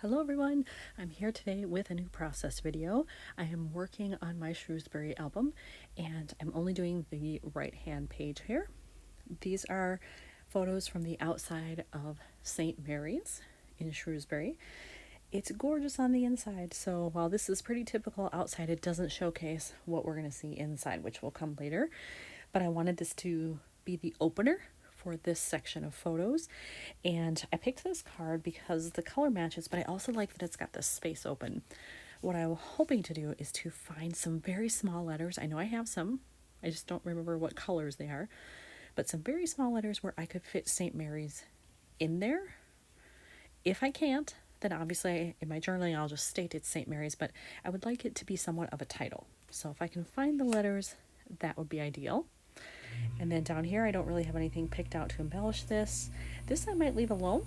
Hello everyone, I'm here today with a new process video. I am working on my Shrewsbury album and I'm only doing the right hand page here. These are photos from the outside of St. Mary's in Shrewsbury. It's gorgeous on the inside, so while this is pretty typical outside, it doesn't showcase what we're going to see inside, which will come later. But I wanted this to be the opener for this section of photos, and I picked this card because the color matches, but I also like that it's got this space open. What I'm hoping to do is to find some very small letters. I know I have some, I just don't remember what colors they are, but some very small letters where I could fit St. Mary's in there. If I can't, then obviously in my journaling I'll just state it's St. Mary's, but I would like it to be somewhat of a title. So if I can find the letters, that would be ideal. And then down here I don't really have anything picked out to embellish this. This I might leave alone.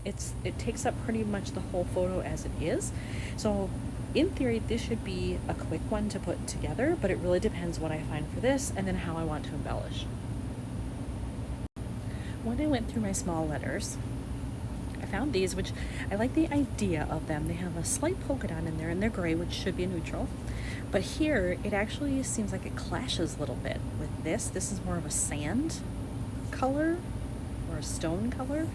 It takes up pretty much the whole photo as it is. So in theory this should be a quick one to put together, but it really depends what I find for this and then how I want to embellish. When I went through my small letters, I found these, which I like the idea of them. They have a slight polka dot in there and they're gray, which should be a neutral. But here, it actually seems like it clashes a little bit with this. This is more of a sand color or a stone color.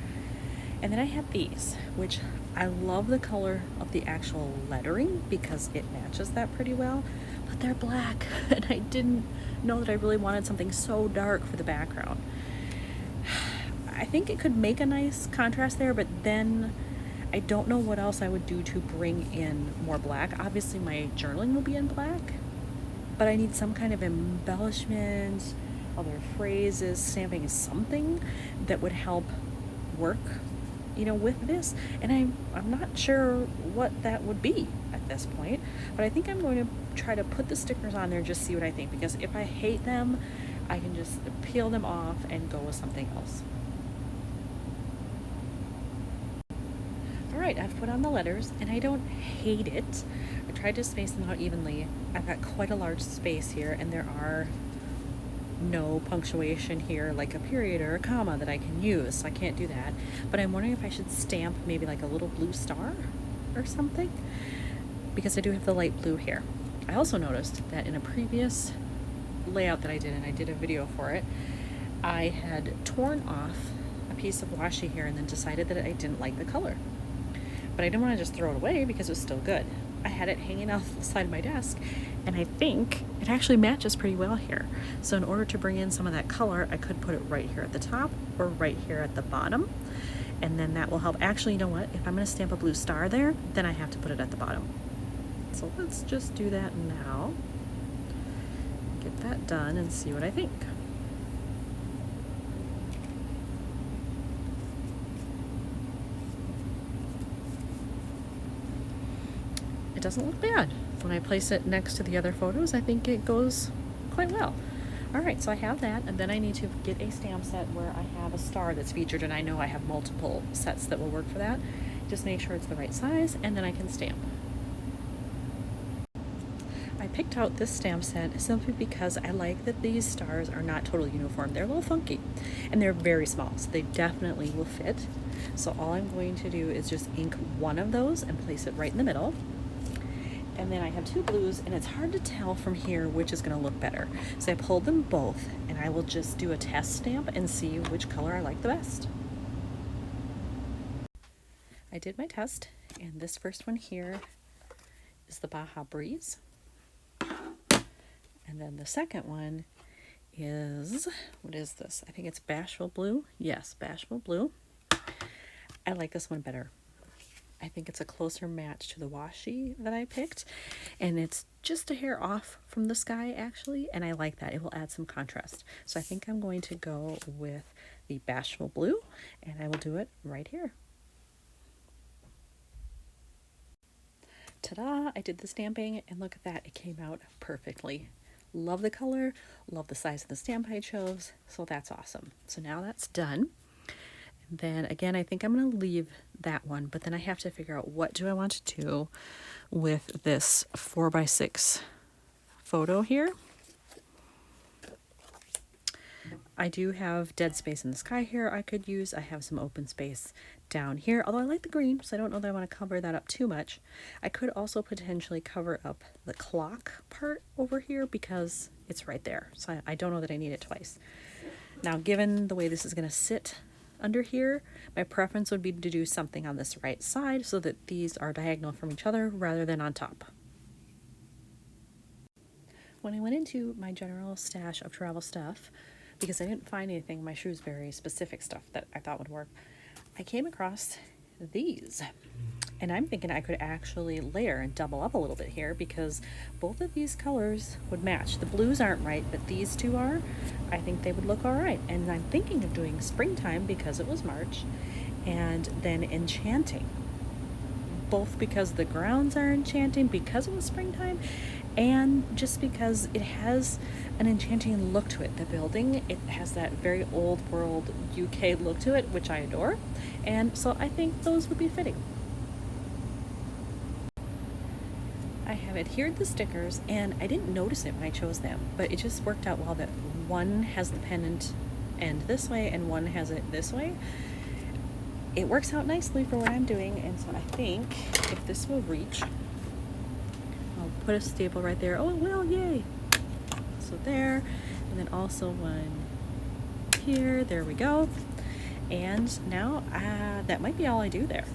And then I have these, which I love the color of the actual lettering because it matches that pretty well, but they're black and I didn't know that I really wanted something so dark for the background. I think it could make a nice contrast there, but then I don't know what else I would do to bring in more black. Obviously my journaling will be in black, but I need some kind of embellishment, other phrases, stamping, something that would help work, with this. And I'm not sure what that would be at this point, but I think I'm going to try to put the stickers on there and just see what I think, because if I hate them, I can just peel them off and go with something else. Alright, I've put on the letters and I don't hate it. I tried to space them out evenly. I've got quite a large space here and there are no punctuation here like a period or a comma that I can use, so I can't do that. But I'm wondering if I should stamp maybe like a little blue star or something, because I do have the light blue here. I also noticed that in a previous layout that I did, and I did a video for it, I had torn off a piece of washi here and then decided that I didn't like the color. But I didn't want to just throw it away because it was still good. I had it hanging off the side of my desk and I think it actually matches pretty well here. So in order to bring in some of that color, I could put it right here at the top or right here at the bottom. And then that will help. Actually, you know what? If I'm going to stamp a blue star there, then I have to put it at the bottom. So let's just do that now. Get that done and see what I think. It doesn't look bad. When I place it next to the other photos, I think it goes quite well. Alright, so I have that, and then I need to get a stamp set where I have a star that's featured, and I know I have multiple sets that will work for that. Just make sure it's the right size, and then I can stamp. I picked out this stamp set simply because I like that these stars are not totally uniform. They're a little funky, and they're very small, so they definitely will fit. So all I'm going to do is just ink one of those and place it right in the middle. And then I have two blues, and it's hard to tell from here which is going to look better. So I pulled them both, and I will just do a test stamp and see which color I like the best. I did my test, and this first one here is the Baja Breeze. And then the second one is, what is this? I think it's Bashful Blue. Yes, Bashful Blue. I like this one better. I think it's a closer match to the washi that I picked, and it's just a hair off from the sky actually, and I like that. It will add some contrast. So I think I'm going to go with the Bashful Blue, and I will do it right here. Ta-da! I did the stamping, and look at that. It came out perfectly. Love the color, love the size of the stamp I chose, so that's awesome. So now that's done. Then again, I think I'm going to leave that one, but then I have to figure out what do I want to do with this 4x6 photo here. I do have dead space in the sky here I could use. I have some open space down here, although I like the green, so I don't know that I want to cover that up too much. I could also potentially cover up the clock part over here because it's right there, so I don't know that I need it twice. Now, given the way this is going to sit under here, my preference would be to do something on this right side so that these are diagonal from each other rather than on top. When I went into my general stash of travel stuff, because I didn't find anything in my Shrewsbury specific stuff that I thought would work, I came across these. And I'm thinking I could actually layer and double up a little bit here because both of these colors would match. The blues aren't right, but these two are. I think they would look all right. And I'm thinking of doing springtime because it was March, and then enchanting. Both because the grounds are enchanting because it was springtime, and just because it has an enchanting look to it. The building, it has that very old world UK look to it, which I adore, and so I think those would be fitting. I have adhered the stickers, and I didn't notice it when I chose them, but it just worked out well that one has the pendant end this way and one has it this way. It works out nicely for what I'm doing, and so I think if this will reach, I'll put a staple right there. Oh, it will, yay! So there, and then also one here, there we go. And now that might be all I do there.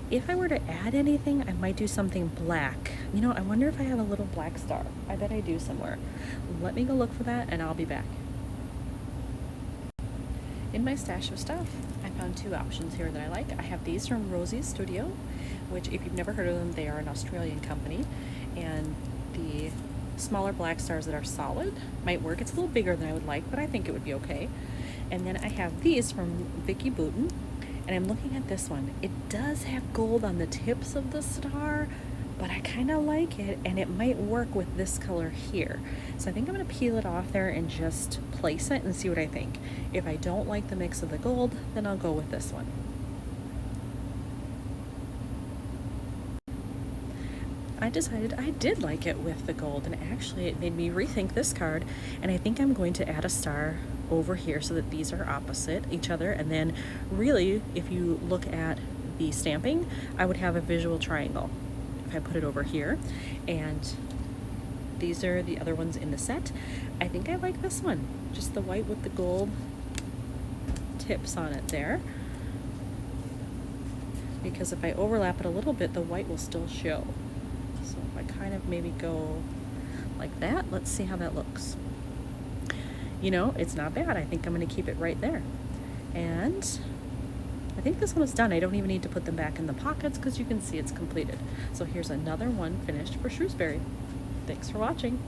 If I were to add anything, I might do something black. You know, I wonder if I have a little black star. I bet I do somewhere. Let me go look for that and I'll be back. In my stash of stuff, I found two options here that I like. I have these from Rosie's Studio, which if you've never heard of them, they are an Australian company. And the smaller black stars that are solid might work. It's a little bigger than I would like, but I think it would be okay. And then I have these from Vicky Bouton, and I'm looking at this one. It does have gold on the tips of the star, but I kind of like it, and it might work with this color here. So I think I'm going to peel it off there and just place it and see what I think. If I don't like the mix of the gold, then I'll go with this one. I decided I did like it with the gold, and actually it made me rethink this card, and I think I'm going to add a star over here so that these are opposite each other, and then really if you look at the stamping, I would have a visual triangle if I put it over here, and these are the other ones in the set. I think I like this one, just the white with the gold tips on it there, because if I overlap it a little bit, the white will still show. So if I kind of maybe go like that, let's see how that looks. You know, it's not bad. I think I'm going to keep it right there. And I think this one is done. I don't even need to put them back in the pockets because you can see it's completed. So here's another one finished for Shrewsbury. Thanks for watching.